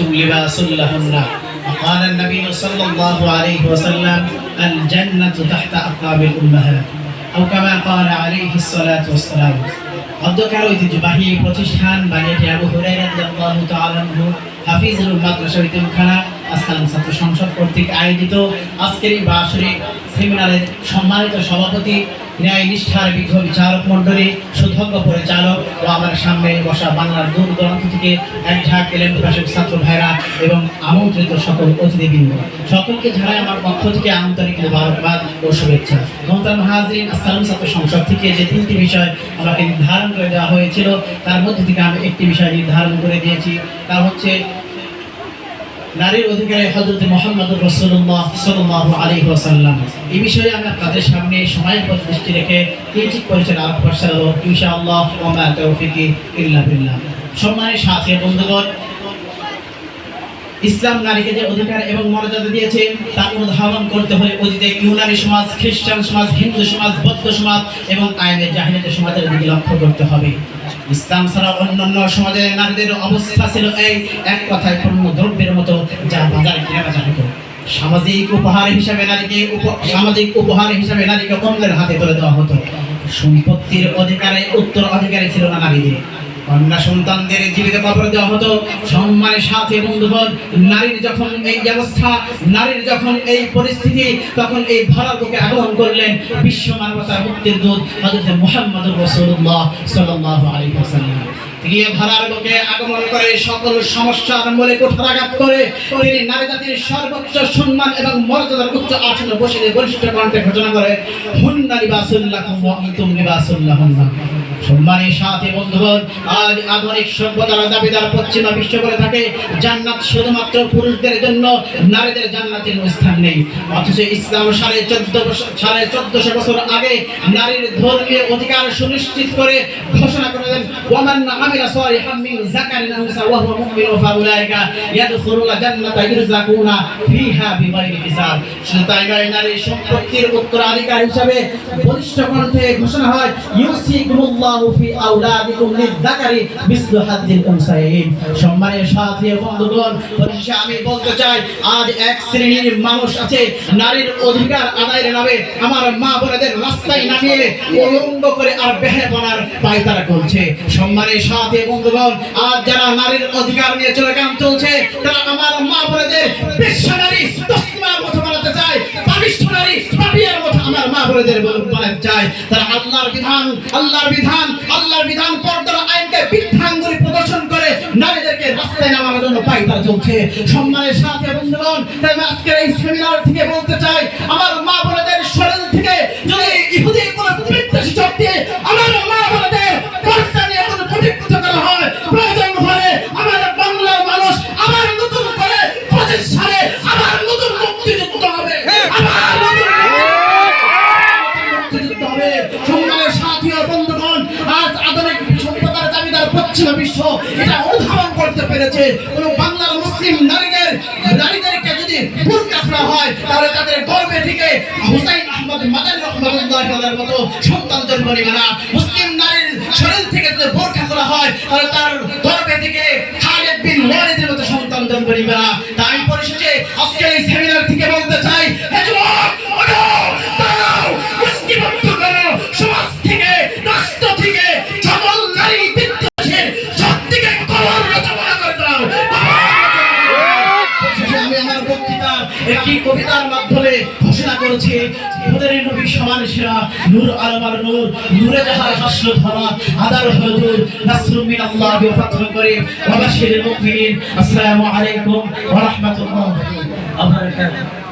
أنتم لباس لهن وقال النبي صلى الله عليه وسلم الجنة تحت أقدام الأمهات أو كما قال عليه الصلاة والسلام অধ্যকার ঐতিহ্যবাহী প্রতিষ্ঠান বানিয়েছে আবু হুরায়রা রাদিয়াল্লাহু তাআলা আনহু হাফিজুল মাদ্রাসা ইতিমখানা আসসালাম ছাত্র সংসদ কর্তৃক আয়োজিত আজকের এই বাৎসরিক সেমিনারের সম্মানিত সভাপতি ন্যায় নিষ্ঠার বিজ্ঞ বিচারক মণ্ডলী সুধজ্ঞ পরিচালক ও আমার সামনে বসা বাংলার দূর দূরান্ত থেকে একঝাঁক এলেম প্রকাশক ছাত্র ভাইরা এবং আমন্ত্রিত সকল অতিথিবৃন্দ সকলকে জানাই আমার পক্ষ থেকে আন্তরিক মোবারকবাদ ও শুভেচ্ছা। মোহতারাম হাজরিন, আসসালাম ছাত্র সংসদ থেকে যে তিনটি বিষয় আমাকে নির্ধারণ করে দেওয়া হয়েছিল তার মধ্যে থেকে আমি একটি বিষয় নির্ধারণ করে দিয়েছি, তা হচ্ছে নারীর অধিকারে হযরত মুহাম্মদুর রাসূলুল্লাহ সাল্লাল্লাহু আলাইহি ওয়াসাল্লাম। এই বিষয়ে আমি আপনাদের সামনে সময়ের প্রতি দৃষ্টি রেখে তিনটি পরিচয় আলাপ করব ইনশাআল্লাহ। ওয়া মা তাওফিকি ইল্লা বিল্লাহ। সম্মানিত সাথী বন্ধুগণ, ইসলাম নারীকে যে অধিকার এবং মর্যাদা দিয়েছে তা অনুধাবন করতে হলে অতীতে ইউনানি সমাজ, খ্রিস্টান সমাজ, হিন্দু সমাজ, বৌদ্ধ সমাজ এবং আইনের জাহিলিয়াতের সমাজের দিকে লক্ষ্য করতে হবে। ইসলাম ছাড়া অন্যান্য সমাজের নারীদের অবস্থা ছিল এই এক কথায় পণ্য দ্রব্যের মতো, যা বাজারে কেনা বেচা হতো। সামাজিক উপহার হিসাবে নারীকে অন্যের হাতে তুলে দেওয়া হতো। সম্পত্তির অধিকারে উত্তরাধিকারী ছিল না নারীদের। কন্যা সন্তানদের জীবিত কবর দেওয়া হতো। সম্মানের সাথে বন্ধুগণ, নারীর যখন এই অবস্থা, নারীর যখন এই পরিস্থিতি, তখন এই ধরার বুকে আগমন করলেন বিশ্ব মানবতার মুক্তির দূত হযরত মুহাম্মদুর রাসূলুল্লাহ সাল্লাল্লাহু আলাইহি ওয়াসাল্লাম। তিনি ধরার বুকে আগমন করে সকল সমস্যার মূলে কুঠারাঘাত করে তিনি নারী জাতির সর্বোচ্চ সম্মান এবং মর্যাদার উচ্চ আসনে বসিয়ে বলিষ্ঠ কণ্ঠে ঘোষণা করে হুন্না লিবাসুল লাকুম ওয়া আনতুম লিবাসুল লাহুন্না। সম্মানের সাথে বন্ধুগণ, আজ আধুনিক সভ্যতার দাবিদার পশ্চিমা বিশ্ব করে থাকে জান্নাত শুধুমাত্র পুরুষদের জন্য, নারীদের জান্নাতের স্থান নেই। অথচ ইসলাম 1450 বছর আগে নারীর ধর্মীয় অধিকার সুনিশ্চিত করে ঘোষণা করেন ওয়ামান আমিলা সালিহাম মিন যাকারিন আও উনসা ওয়া হুয়া মুমিনুন ফাউলাইকা ইয়াদখুলুনা জান্নাতা ইরযাকুনা ফিহা বিগাইরি হিসাব। শুধু তাই নয়, নারীর সম্পত্তির উত্তরাধিকার হিসাবে বলিষ্ঠ কণ্ঠে ঘোষণা হয় ইউসিকুমুল্লাহু ফি আওলাদিকুম লিযযাকারি মিসলু হাযযিল উনসায়াইন। সম্মানের সাথী বন্ধুগণ, পরিশেষে আমি বলতে চাই আজ এক শ্রেণীর মানুষ আছে নারীর অধিকার আদায়ের নামে আমার মা বোনেদের রাস্তায় নামিয়ে উলঙ্গ করে আর বেহায়াপনার পায়তারা করছে। সম্মানের সাথী বন্ধুগণ, আজ যারা নারীর অধিকার নিয়ে চলগান চলছে তারা আমার মা বোনেদের বেশ্যা নারী তসলিমার মতো বানাতে চায়, পাপিষ্ঠ নারী পাপিয়ার মতো আমার মা বোনেদের বানাতে চায়। তারা আল্লাহর বিধান পর্দার আইনকে বৃদ্ধাঙ্গুলি প্রদর্শন করে নারীদেরকে রাস্তায় নামানোর জন্য পায়তারা চলছে। সম্মানের সাথে বন্ধুগণ, তাই আজকের এই সেমিনার থেকে বলতে চাই আমার মা বোনেদের শরীর থেকে যদি ইহুদি কোন বিদ্বেষী শক্তি আমার মা বোনেদের পর্দা নিয়ে কোনো প্রতিক্রিয়া করা হয়, প্রয়োজন হলে আমার বাংলার মানুষ আবার নতুন করে 25 সালে আবার নতুন মুক্তিযুদ্ধ হবে, আবার নতুন মুক্তিযুদ্ধ হবে। সম্মানের সাথী বন্ধুগণ, আজ আধুনিক সভ্যতার দাবিদার পশ্চিমা বিশ্ব এটা অনুধাবন করতে পেরেছে। কোন বাংলার মুসলিম নারীদেরকে যদি বুরকা করা হয় তাহলে তাদের গর্ভে থেকে হুসাইন আহমদ মাদানী রাহমাতুল্লাহি আলাইহির মতো সন্তান জন্ম নেবে না। মুসলিম নারীর শরীর থেকে যদি বুরকা করা হয় তাহলে তার গর্ভে থেকে খালিদ বিন ওয়ালিদের মতো সন্তান জন্ম নেবে না। তাই পরিশেষে আজকের এই সেমিনার থেকে বলতে চাই, হে যুবক, ওঠো, দাঁড়াও, মুষ্টিবদ্ধ করো সমাজ থেকে, রাষ্ট্র থেকে সকল নারী বিদ্বেষের শক্তিকে কবর রচনা করে দাও। আমি আমার বক্তৃতা একটি কবিতার মাধ্যমে ঘোষণা করেছি ওদের নবী সমান সেরা নূর আলমার নূর, নূরে যাহার হাসল ধরা আদার হযুর নাসরুম মিনাল্লাহি ওয়া ফাতহুন করিম ওয়া বাশশিরিল মুমিনিন। আসসালামু আলাইকুম ওয়া রাহমাতুল্লাহি ওয়া বারাকাতুহু।